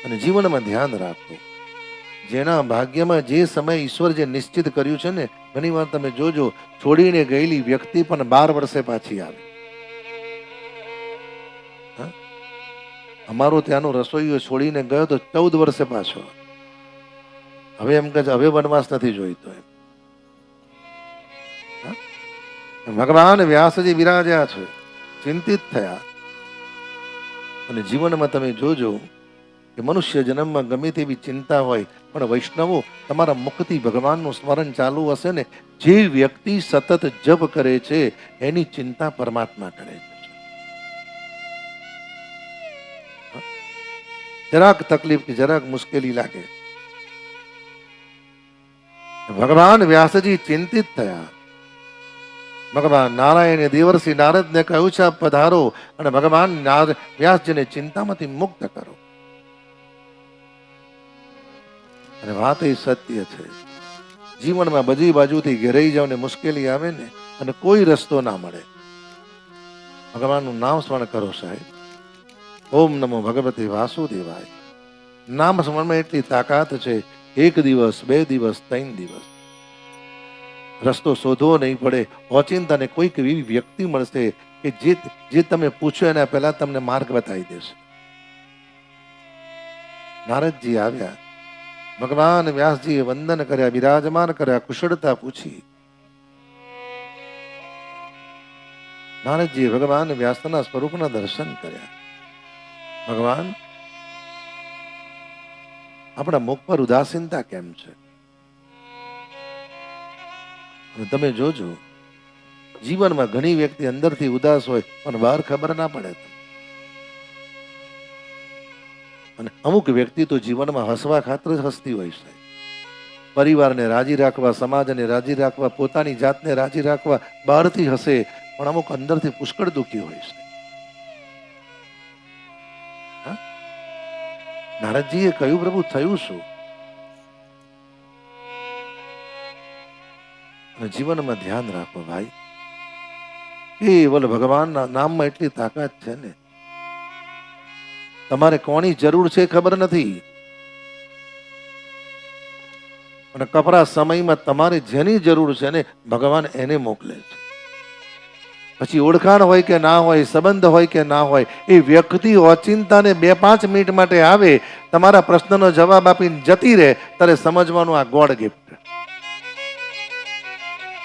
અને જીવનમાં ધ્યાન રાખો, જેના ભાગ્યમાં જે સમય ઈશ્વર જે નિશ્ચિત કર્યું છે ને, ઘણી વાર તમે જોજો છોડીને ગયેલી વ્યક્તિ પણ 12 વર્ષે પાછી આવે. અમારો ત્યાંનો રસોઈયો છોડીને ગયો તો 14 વર્ષે પાછો. હવે એમ કે હવે વનવાસ નથી જોઈતો એમ. ભગવાન વ્યાસજી વિરાજ્યા છે, ચિંતિત થયા. અને જીવનમાં તમે જોજો કે મનુષ્ય જન્મમાં ગમે તેવી ચિંતા હોય, પણ વૈષ્ણવો તમારા મુખથી ભગવાનનું સ્મરણ ચાલુ હશે ને, જે વ્યક્તિ સતત જપ કરે છે એની ચિંતા પરમાત્મા કરે છે. જરાક તકલીફ કે જરાક મુશ્કેલી લાગે, ભગવાન વ્યાસજી ચિંતિત થયા. ભગવાન નારાયણે દેવર્ષિ નારદને કહ્યું છે, પધારો અને ભગવાન વ્યાસજીને ચિંતામાંથી મુક્ત કરો. અને વાત એ સત્ય છે. જીવનમાં બધી બાજુથી ઘેરાઈ જાવ ને મુશ્કેલી આવે ને, અને કોઈ રસ્તો ના મળે, ભગવાનનું નામ સ્મરણ કરો સાહેબ. ઓમ નમો ભગવતે વાસુદેવાય. નામ સ્મરણમાં એટલી તાકાત છે, 1 દિવસ 2 દિવસ 3 દિવસ રસ્તો શોધવો નહીં પડે. ઓચિંતાને કોઈક એવી વ્યક્તિ મળશે કે જે તમે પૂછો એના પહેલા તમને માર્ગ બતાવી દેશે. નારદજી આવ્યા, ભગવાન વ્યાસજીએ વંદન કર્યા, બિરાજમાન કર્યા, કુશળતા પૂછી. નારદજીએ ભગવાન વ્યાસના સ્વરૂપના દર્શન કર્યા. ભગવાન, આપણા મુખ પર ઉદાસીનતા કેમ છે? તમે જોજો, જીવનમાં ઘણી વ્યક્તિ અંદરથી ઉદાસ હોય પણ બહાર ખબર ના પડે. અને અમુક વ્યક્તિ તો જીવનમાં હસવા ખાતર જ હસતી હોય છે. પરિવારને રાજી રાખવા, સમાજને રાજી રાખવા, પોતાની જાતને રાજી રાખવા બહારથી હસે, પણ અમુક અંદરથી પુષ્કળ દુઃખી હોય છે. નારદજીએ કહ્યું, પ્રભુ થયું શું? અને જીવનમાં ધ્યાન રાખો ભાઈ, કેવલ ભગવાનના નામમાં એટલી તાકાત છે ને. તમારે કોની જરૂર છે ખબર નથી, અને કપરા સમયમાં તમારે જેની જરૂર છે ને, ભગવાન એને મોકલે છે. પછી ઓળખાણ હોય કે ના હોય, સંબંધ હોય કે ના હોય, એ વ્યક્તિ ઓચિંતાને 2-5 મિનિટ માટે આવે, તમારા પ્રશ્નનો જવાબ આપીને જતી રહે, ત્યારે સમજવાનું આ ગોડ ગિફ્ટ.